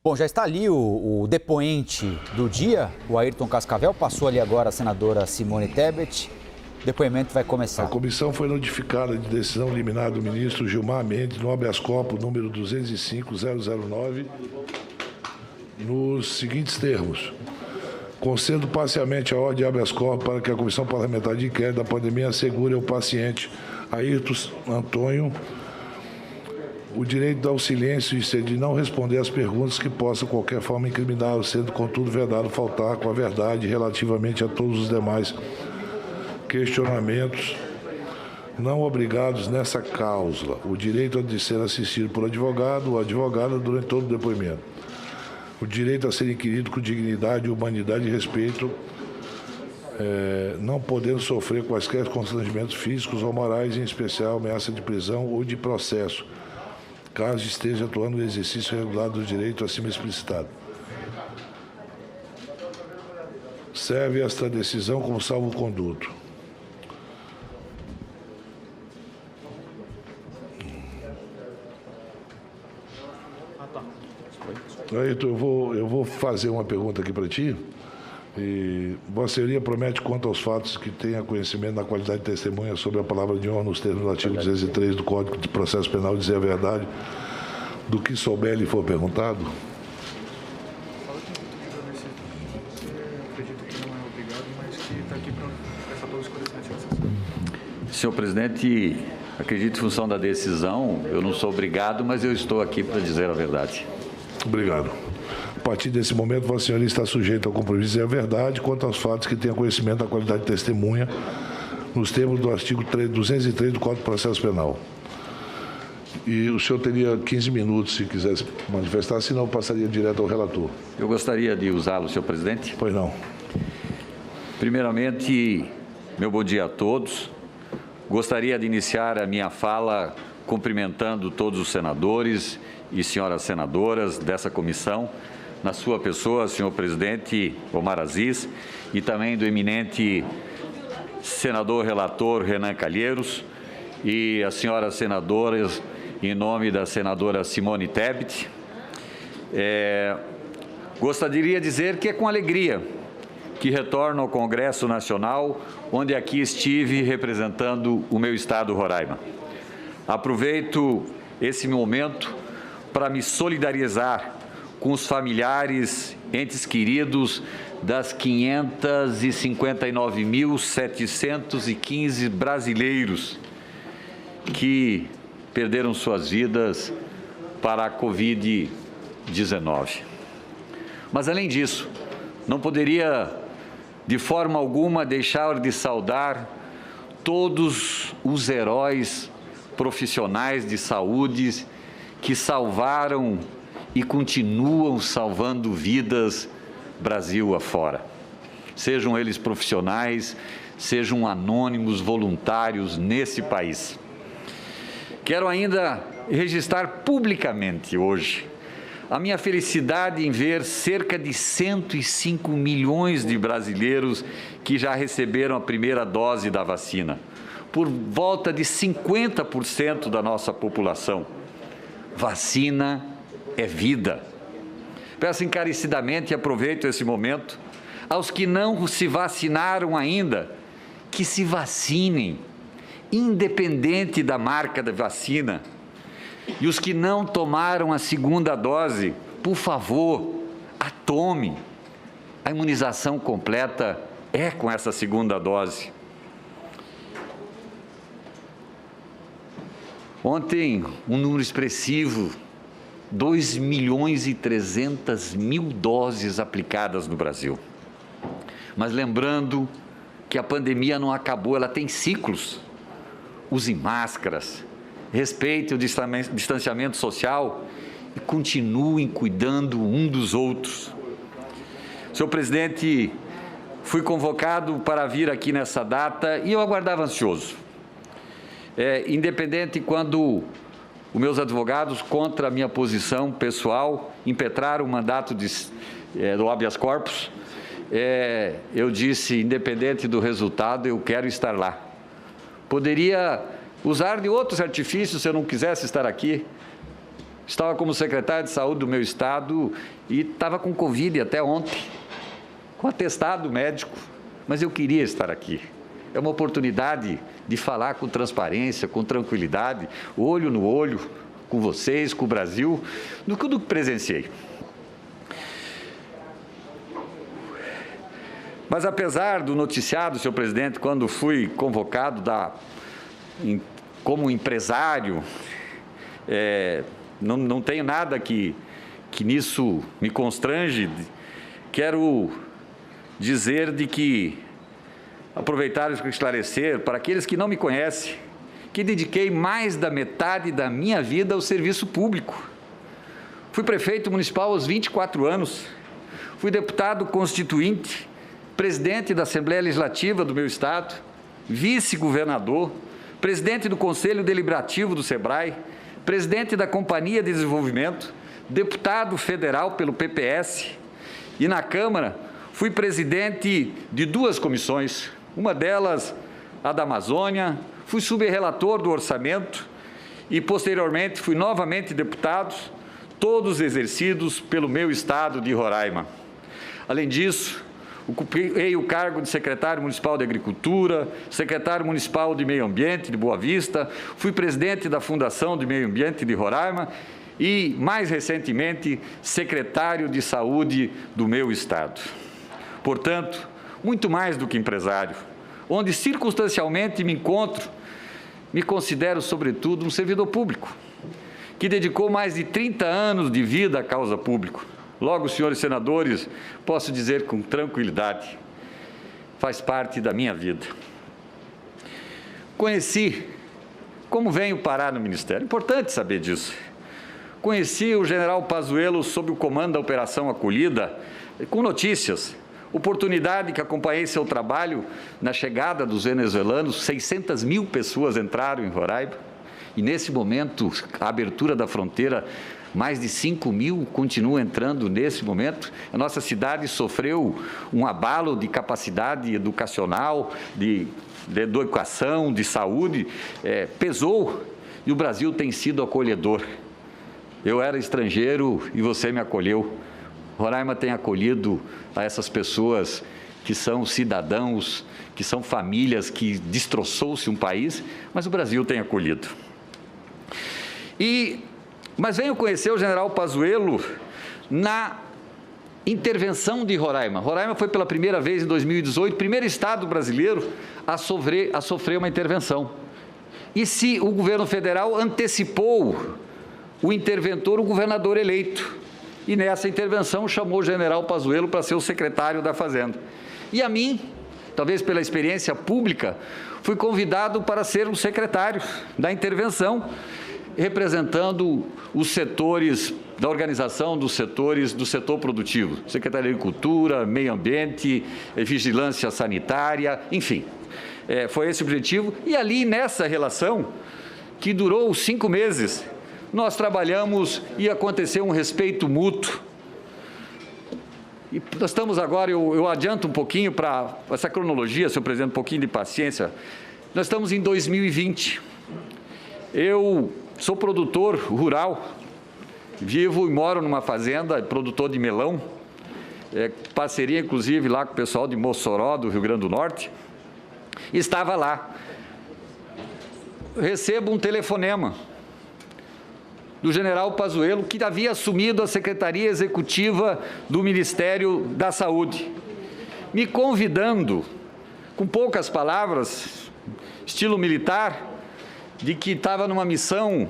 Bom, já está ali o depoente do dia, o Ayrton Cascavel, passou ali agora a senadora Simone Tebet. O depoimento vai começar. A comissão foi notificada de decisão liminar do ministro Gilmar Mendes no habeas corpus número 205.009, nos seguintes termos. Concedo parcialmente a ordem de habeas corpus para que a Comissão Parlamentar de Inquérito da Pandemia assegure ao paciente Ayrton Antônio o direito ao silêncio e de não responder às perguntas que possam, de qualquer forma, incriminá-lo, sendo, contudo, vedado faltar com a verdade relativamente a todos os demais questionamentos não obrigados nessa cláusula. O direito de ser assistido por advogado ou advogada durante todo o depoimento. O direito a ser inquirido com dignidade, humanidade e respeito, não podendo sofrer quaisquer constrangimentos físicos ou morais, em especial ameaça de prisão ou de processo, caso esteja atuando no exercício regular do direito acima explicitado. Serve esta decisão como salvo-conduto. Ayrton, eu vou fazer uma pergunta aqui para ti. E Vossa Senhoria promete, quanto aos fatos que tenha conhecimento na qualidade de testemunha sobre a palavra de honra nos termos do artigo 203 do Código de Processo Penal, dizer a verdade do que souber lhe for perguntado? Senhor presidente, acredito em função da decisão, eu não sou obrigado, mas eu estou aqui para dizer a verdade. Obrigado. A partir desse momento, Vossa Senhoria está sujeita ao compromisso de dizer a verdade quanto aos fatos que tenha conhecimento da qualidade de testemunha nos termos do artigo 203 do Código de Processo Penal. E o senhor teria 15 minutos se quisesse manifestar, senão eu passaria direto ao relator. Eu gostaria de usá-lo, senhor presidente. Pois não. Primeiramente, meu bom dia a todos. Gostaria de iniciar a minha fala cumprimentando todos os senadores e senhoras senadoras dessa comissão, na sua pessoa, senhor presidente Omar Aziz, e também do eminente senador relator Renan Calheiros e as senhoras senadoras, em nome da senadora Simone Tebet. Gostaria de dizer que é com alegria que retorno ao Congresso Nacional, onde aqui estive representando o meu estado, Roraima. Aproveito esse momento para me solidarizar com os familiares, entes queridos das 559.715 brasileiros que perderam suas vidas para a Covid-19. Mas, além disso, não poderia, de forma alguma, deixar de saudar todos os heróis profissionais de saúde que salvaram e continuam salvando vidas Brasil afora. Sejam eles profissionais, sejam anônimos, voluntários nesse país. Quero ainda registrar publicamente hoje a minha felicidade em ver cerca de 105 milhões de brasileiros que já receberam a primeira dose da vacina, por volta de 50% da nossa população. Vacina é vida. Peço encarecidamente e aproveito esse momento aos que não se vacinaram ainda, que se vacinem, independente da marca da vacina. E os que não tomaram a segunda dose, por favor, a tomem. A imunização completa é com essa segunda dose. Ontem, um número expressivo, 2.300.000 doses aplicadas no Brasil. Mas lembrando que a pandemia não acabou, ela tem ciclos. Use máscaras, respeite o distanciamento social e continuem cuidando um dos outros. Senhor presidente, fui convocado para vir aqui nessa data e eu aguardava ansioso. Independente quando os meus advogados, contra a minha posição pessoal, impetraram o mandato do habeas corpus, eu disse, independente do resultado, eu quero estar lá. Poderia usar de outros artifícios se eu não quisesse estar aqui, Estava como secretário de saúde do meu estado e estava com Covid até ontem, com atestado médico, mas eu queria estar aqui. É uma oportunidade de falar com transparência, com tranquilidade, olho no olho, com vocês, com o Brasil, do que presenciei. Mas apesar do noticiado, senhor presidente, quando fui convocado como empresário, não tenho nada que nisso me constrange. Quero dizer de que, aproveitar e esclarecer, para aqueles que não me conhecem, que dediquei mais da metade da minha vida ao serviço público. Fui prefeito municipal aos 24 anos, fui deputado constituinte, presidente da Assembleia Legislativa do meu estado, vice-governador, presidente do Conselho Deliberativo do SEBRAE, presidente da Companhia de Desenvolvimento, deputado federal pelo PPS e, na Câmara, fui presidente de 2 comissões, uma delas a da Amazônia, fui subrelator do orçamento e, posteriormente, fui novamente deputado, todos exercidos pelo meu estado de Roraima. Além disso, ocupei o cargo de secretário municipal de Agricultura, secretário municipal de Meio Ambiente de Boa Vista, fui presidente da Fundação de Meio Ambiente de Roraima e, mais recentemente, secretário de Saúde do meu estado. Portanto, muito mais do que empresário, onde circunstancialmente me encontro, me considero, sobretudo, um servidor público, que dedicou mais de 30 anos de vida à causa pública. Logo, senhores senadores, posso dizer com tranquilidade, faz parte da minha vida. Conheci como venho parar no Ministério, importante saber disso. Conheci o general Pazuello sob o comando da Operação Acolhida, com notícias, oportunidade que acompanhei seu trabalho na chegada dos venezuelanos, 600 mil pessoas entraram em Roraima, e nesse momento, a abertura da fronteira, mais de 5 mil continuam entrando nesse momento. A nossa cidade sofreu um abalo de capacidade educacional, de educação, de saúde, pesou, e o Brasil tem sido acolhedor. Eu era estrangeiro e você me acolheu. Roraima tem acolhido a essas pessoas que são cidadãos, que são famílias, que destroçou-se um país, mas o Brasil tem acolhido. Mas venho conhecer o general Pazuello na intervenção de Roraima. Roraima foi pela primeira vez em 2018, primeiro estado brasileiro a sofrer uma intervenção. E se o governo federal antecipou o interventor, o governador eleito. E nessa intervenção chamou o general Pazuello para ser o secretário da Fazenda. E a mim, talvez pela experiência pública, fui convidado para ser um secretário da intervenção, representando os setores da organização dos setores do setor produtivo, Secretaria de Agricultura, Meio Ambiente, Vigilância Sanitária, enfim. Foi esse o objetivo. E ali, nessa relação, que durou 5 meses, nós trabalhamos e aconteceu um respeito mútuo. E nós estamos agora, eu adianto um pouquinho para essa cronologia, senhor presidente, um pouquinho de paciência. Nós estamos em 2020. Eu sou produtor rural, vivo e moro numa fazenda, produtor de melão, parceria inclusive lá com o pessoal de Mossoró, do Rio Grande do Norte, e estava lá. Recebo um telefonema do general Pazuello, que havia assumido a Secretaria Executiva do Ministério da Saúde, me convidando, com poucas palavras, estilo militar, de que estava numa missão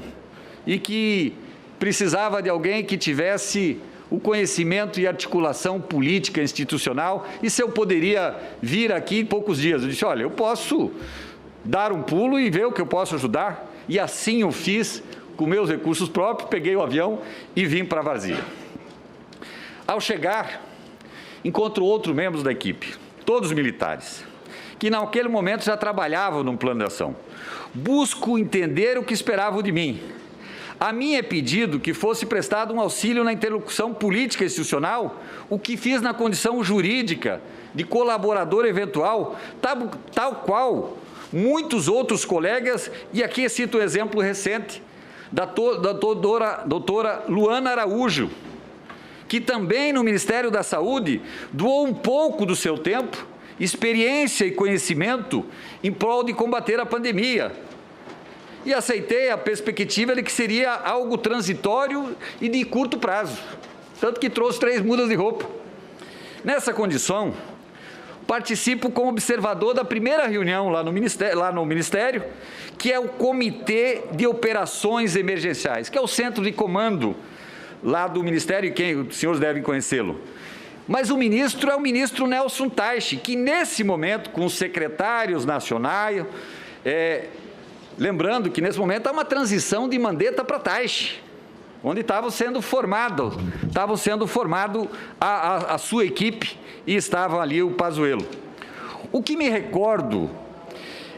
e que precisava de alguém que tivesse o conhecimento e articulação política institucional, e se eu poderia vir aqui em poucos dias. Eu disse, olha, eu posso dar um pulo e ver o que eu posso ajudar, e assim eu fiz, com meus recursos próprios, peguei o avião e vim para Varzea. Ao chegar, encontro outros membros da equipe, todos militares, que naquele momento já trabalhavam num plano de ação. Busco entender o que esperavam de mim. A mim é pedido que fosse prestado um auxílio na interlocução política institucional, o que fiz na condição jurídica de colaborador eventual, tal qual muitos outros colegas, e aqui cito um exemplo recente, da doutora Luana Araújo, que também no Ministério da Saúde doou um pouco do seu tempo, experiência e conhecimento em prol de combater a pandemia. E aceitei a perspectiva de que seria algo transitório e de curto prazo, tanto que trouxe 3 mudas de roupa. Nessa condição, participo como observador da primeira reunião lá no Ministério, que é o Comitê de Operações Emergenciais, que é o centro de comando lá do Ministério, e quem os senhores devem conhecê-lo. Mas o ministro é o ministro Nelson Teich, que nesse momento, com os secretários nacionais, lembrando que nesse momento há uma transição de Mandetta para Teich, onde estava sendo formado a sua equipe e estava ali o Pazuello. O que me recordo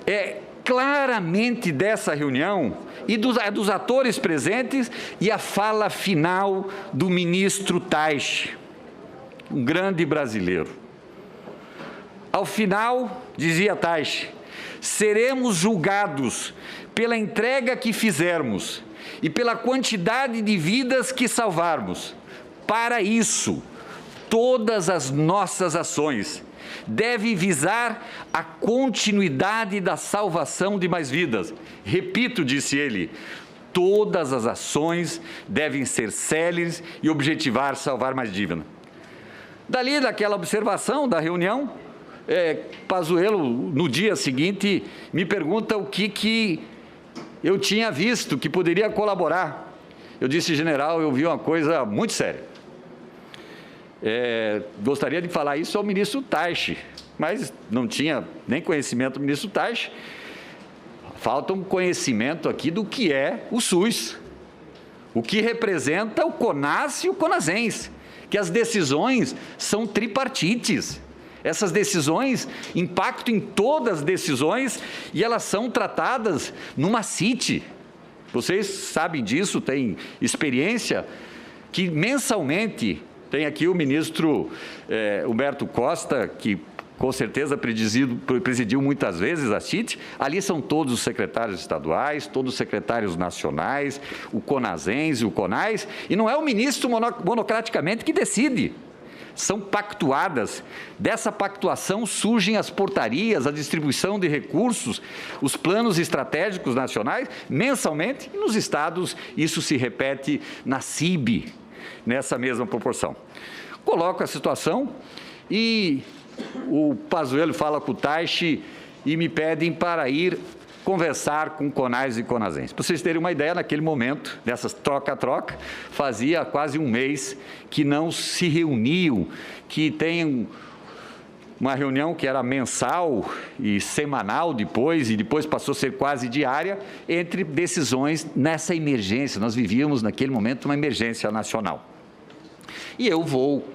é claramente dessa reunião e dos atores presentes e a fala final do ministro Teich, um grande brasileiro. Ao final, dizia Teich, seremos julgados pela entrega que fizermos e pela quantidade de vidas que salvarmos. Para isso, todas as nossas ações devem visar a continuidade da salvação de mais vidas. Repito, disse ele, todas as ações devem ser céleres e objetivar salvar mais vidas. Dali, daquela observação da reunião, Pazuello, no dia seguinte, me pergunta o que eu tinha visto que poderia colaborar. Eu disse, general, eu vi uma coisa muito séria. Gostaria de falar isso ao ministro Teich, mas não tinha nem conhecimento do ministro Teich. Falta um conhecimento aqui do que é o SUS, o que representa o CONAS e o CONASENS, que as decisões são tripartites. Essas decisões impactam em todas as decisões e elas são tratadas numa CIT. Vocês sabem disso, têm experiência, que mensalmente tem aqui o ministro Humberto Costa, que com certeza presidiu muitas vezes a CIT, ali são todos os secretários estaduais, todos os secretários nacionais, o CONASENS e o CONAS, e não é o ministro monocraticamente que decide. São pactuadas. Dessa pactuação surgem as portarias, a distribuição de recursos, os planos estratégicos nacionais, mensalmente, e nos estados isso se repete na CIB, nessa mesma proporção. Coloco a situação e o Pazuello fala com o Teich e me pedem para ir conversar com CONAS e CONASENS. Para vocês terem uma ideia, naquele momento, dessas troca-troca, fazia quase um mês que não se reuniam, que tem uma reunião que era mensal e semanal depois, e depois passou a ser quase diária, entre decisões nessa emergência. Nós vivíamos, naquele momento, uma emergência nacional. E eu vou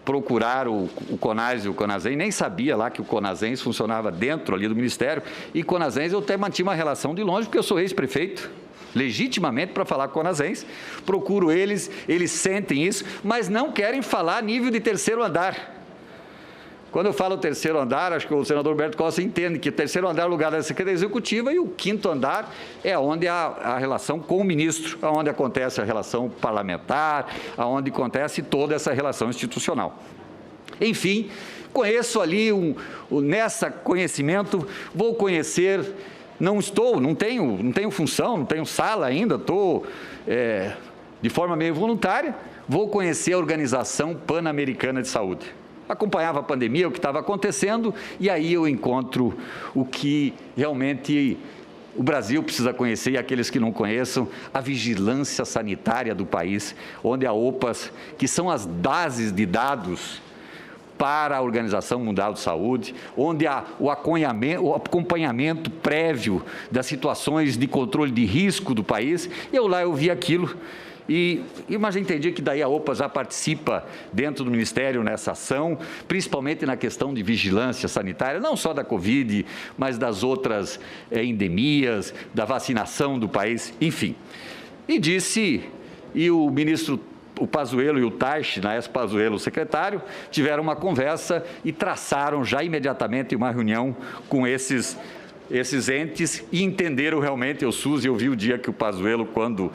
procurar o CONAS e o CONASENS, nem sabia lá que o CONASENS funcionava dentro ali do Ministério, e CONASENS eu até mantive uma relação de longe, porque eu sou ex-prefeito, legitimamente para falar com o CONASENS, procuro eles sentem isso, mas não querem falar a nível de terceiro andar. Quando eu falo terceiro andar, acho que o senador Humberto Costa entende que o terceiro andar é o lugar da Secretaria Executiva e o quinto andar é onde a relação com o ministro, onde acontece a relação parlamentar, onde acontece toda essa relação institucional. Enfim, conheço ali, nessa conhecimento, vou conhecer, não tenho função, não tenho sala ainda, estou de forma meio voluntária, vou conhecer a Organização Pan-Americana de Saúde. Acompanhava a pandemia, o que estava acontecendo, e aí eu encontro o que realmente o Brasil precisa conhecer, e aqueles que não conheçam, a vigilância sanitária do país, onde há OPAs, que são as bases de dados para a Organização Mundial de Saúde, onde há o acompanhamento prévio das situações de controle de risco do país. Eu vi aquilo. Mas eu entendi que daí a OPA já participa dentro do Ministério nessa ação, principalmente na questão de vigilância sanitária, não só da Covid, mas das outras endemias, da vacinação do país, enfim. E o ministro, o Pazuello e o Teich, na época Pazuello, o secretário, tiveram uma conversa e traçaram já imediatamente uma reunião com esses esses entes e entenderam realmente o SUS. Eu vi o dia que o Pazuello, quando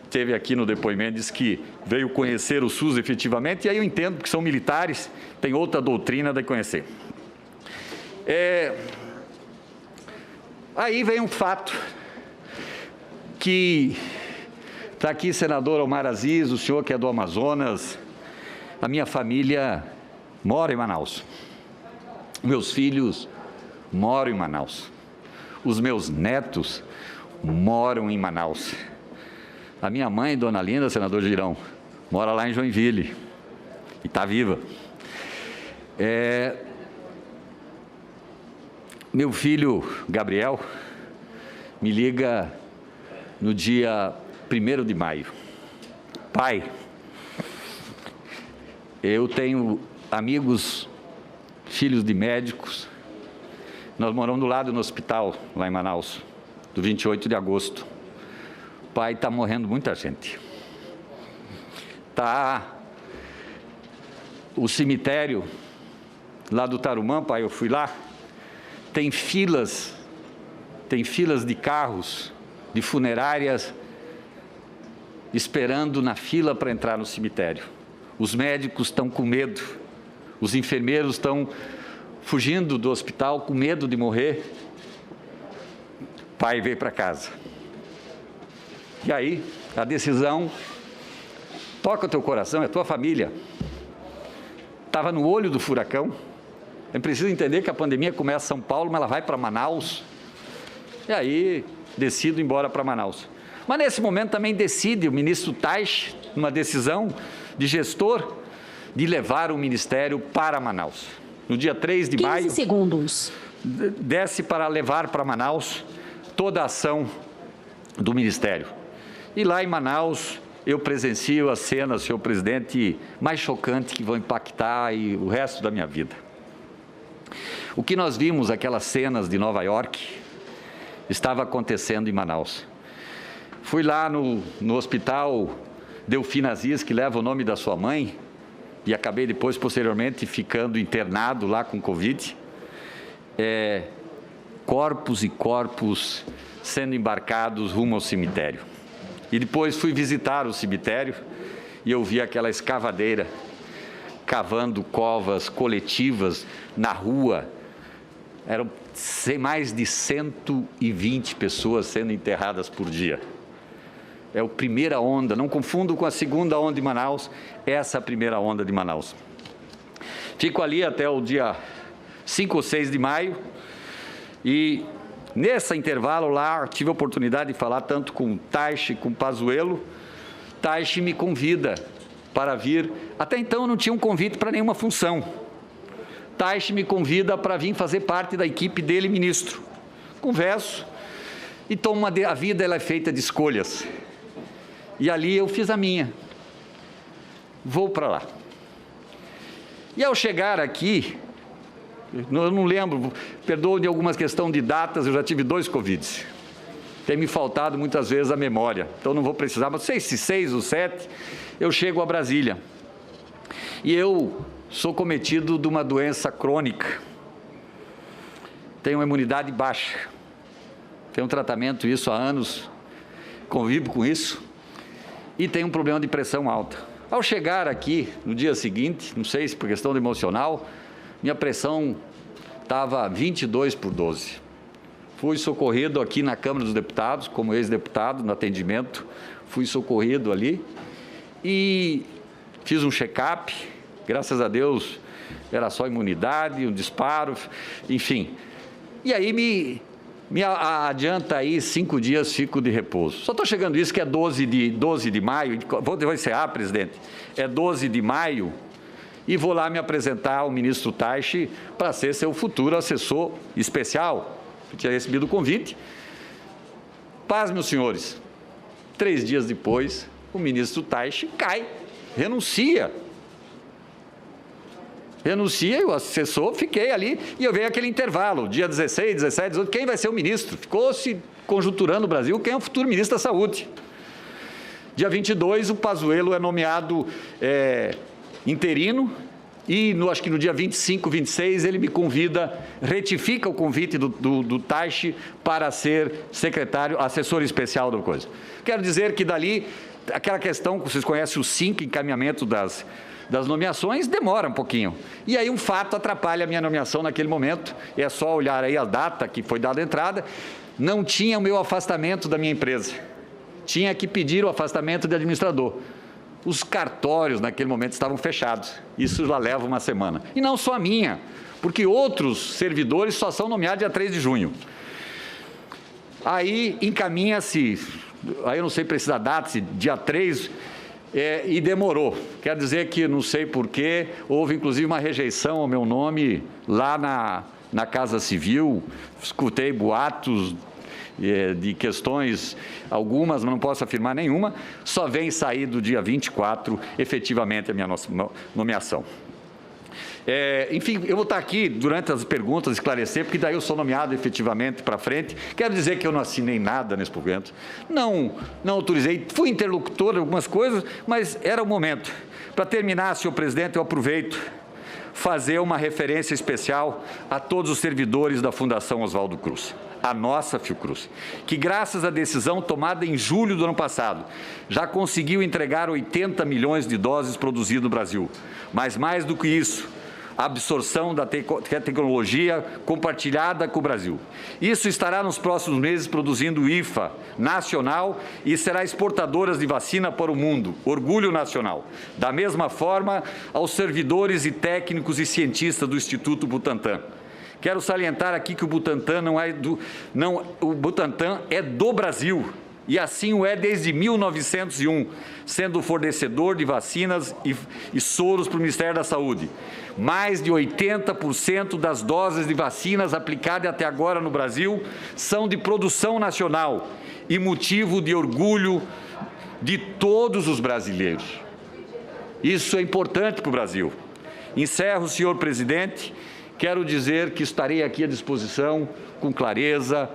esteve aqui no depoimento, disse que veio conhecer o SUS efetivamente, e aí eu entendo que são militares, tem outra doutrina de conhecer. Aí vem um fato que está aqui, senador Omar Aziz, o senhor que é do Amazonas. A minha família mora em Manaus. Meus filhos moram em Manaus. Os meus netos moram em Manaus. A minha mãe, dona Linda, senador Girão, mora lá em Joinville e está viva. Meu filho, Gabriel, me liga no dia 1º de maio. Pai, eu tenho amigos, filhos de médicos. Nós moramos do lado no hospital, lá em Manaus, do 28 de agosto. Pai, está morrendo muita gente. O cemitério lá do Tarumã, pai, eu fui lá, tem filas de carros, de funerárias, esperando na fila para entrar no cemitério. Os médicos estão com medo, os enfermeiros estão fugindo do hospital com medo de morrer. Pai veio para casa. E aí, a decisão toca o teu coração, é a tua família. Estava no olho do furacão. É preciso entender que a pandemia começa em São Paulo, mas ela vai para Manaus. E aí, decido ir embora para Manaus. Mas nesse momento também decide o ministro Taixe, uma decisão de gestor, de levar o ministério para Manaus. No dia 3 de maio, 15 segundos. Desce para levar para Manaus toda a ação do ministério. E lá em Manaus, eu presencio as cenas, senhor presidente, mais chocantes que vão impactar o resto da minha vida. O que nós vimos, aquelas cenas de Nova York, estava acontecendo em Manaus. Fui lá no hospital Delfina Aziz, que leva o nome da sua mãe, e acabei depois, posteriormente, ficando internado lá com Covid. Corpos e corpos sendo embarcados rumo ao cemitério. E depois fui visitar o cemitério e eu vi aquela escavadeira cavando covas coletivas na rua. Eram mais de 120 pessoas sendo enterradas por dia. É a primeira onda, não confundo com a segunda onda de Manaus, essa é a primeira onda de Manaus. Fico ali até o dia 5 ou 6 de maio e nesse intervalo lá tive a oportunidade de falar tanto com Taixe, com Pazuello. Taixe me convida para vir, até então eu não tinha um convite para nenhuma função. Taixe me convida para vir fazer parte da equipe dele, ministro. Converso e a vida ela é feita de escolhas. E ali eu fiz a minha. Vou para lá. E ao chegar aqui, eu não lembro, perdoa de algumas questões de datas, eu já tive 2 Covids. Tem me faltado muitas vezes a memória, então não vou precisar, mas sei se 6 ou 7, eu chego a Brasília. E eu sou cometido de uma doença crônica. Tenho uma imunidade baixa. Tenho um tratamento isso há anos, convivo com isso. E tenho um problema de pressão alta. Ao chegar aqui, no dia seguinte, não sei se por questão emocional, minha pressão estava 22/12. Fui socorrido aqui na Câmara dos Deputados, como ex-deputado, no atendimento, fui socorrido ali e fiz um check-up, graças a Deus era só imunidade, um disparo, enfim. E aí me adianta aí 5 dias, fico de repouso. Só estou chegando isso que é 12 de maio, vou encerrar, presidente, é 12 de maio, e vou lá me apresentar ao ministro Taixe para ser seu futuro assessor especial. Eu tinha recebido o convite. Paz, meus senhores, 3 dias depois, o ministro Taixe cai, renuncia. Renuncia e o assessor, fiquei ali, e eu veio aquele intervalo, dia 16, 17, 18, quem vai ser o ministro? Ficou se conjunturando o Brasil, quem é o futuro ministro da Saúde? Dia 22, o Pazuello é nomeado interino, e acho que no dia 25, 26, ele me convida, retifica o convite do Taixe para ser secretário, assessor especial da coisa. Quero dizer que dali, aquela questão que vocês conhecem, os 5 encaminhamentos das nomeações, demora um pouquinho. E aí um fato atrapalha a minha nomeação naquele momento, é só olhar aí a data que foi dada a entrada, não tinha o meu afastamento da minha empresa, tinha que pedir o afastamento de administrador. Os cartórios naquele momento estavam fechados, isso já leva uma semana. E não só a minha, porque outros servidores só são nomeados dia 3 de junho. Aí encaminha-se, aí eu não sei precisar data, se dia 3, e demorou. Quer dizer que, não sei porquê, houve inclusive uma rejeição ao meu nome lá na Casa Civil, escutei boatos de questões, algumas, mas não posso afirmar nenhuma, só vem sair do dia 24, efetivamente, a minha nomeação. Enfim, eu vou estar aqui durante as perguntas, esclarecer, porque daí eu sou nomeado efetivamente para frente. Quero dizer que eu não assinei nada nesse momento, não autorizei, fui interlocutor de algumas coisas, mas era o momento. Para terminar, senhor presidente, eu aproveito fazer uma referência especial a todos os servidores da Fundação Oswaldo Cruz, a nossa Fiocruz, que graças à decisão tomada em julho do ano passado, já conseguiu entregar 80 milhões de doses produzidas no Brasil. Mas mais do que isso, a absorção da tecnologia compartilhada com o Brasil. Isso estará nos próximos meses produzindo IFA nacional e será exportadora de vacina para o mundo, orgulho nacional. Da mesma forma, aos servidores e técnicos e cientistas do Instituto Butantan. Quero salientar aqui que o Butantan o Butantan é do Brasil. E assim o é desde 1901, sendo fornecedor de vacinas e soros para o Ministério da Saúde. Mais de 80% das doses de vacinas aplicadas até agora no Brasil são de produção nacional e motivo de orgulho de todos os brasileiros. Isso é importante para o Brasil. Encerro, senhor presidente. Quero dizer que estarei aqui à disposição com clareza,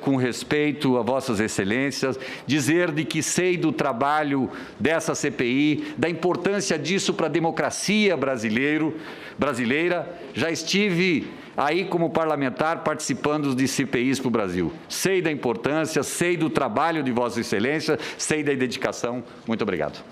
com respeito a vossas excelências, dizer de que sei do trabalho dessa CPI, da importância disso para a democracia brasileira. Já estive aí como parlamentar participando de CPIs para o Brasil. Sei da importância, sei do trabalho de vossa excelência, sei da dedicação. Muito obrigado.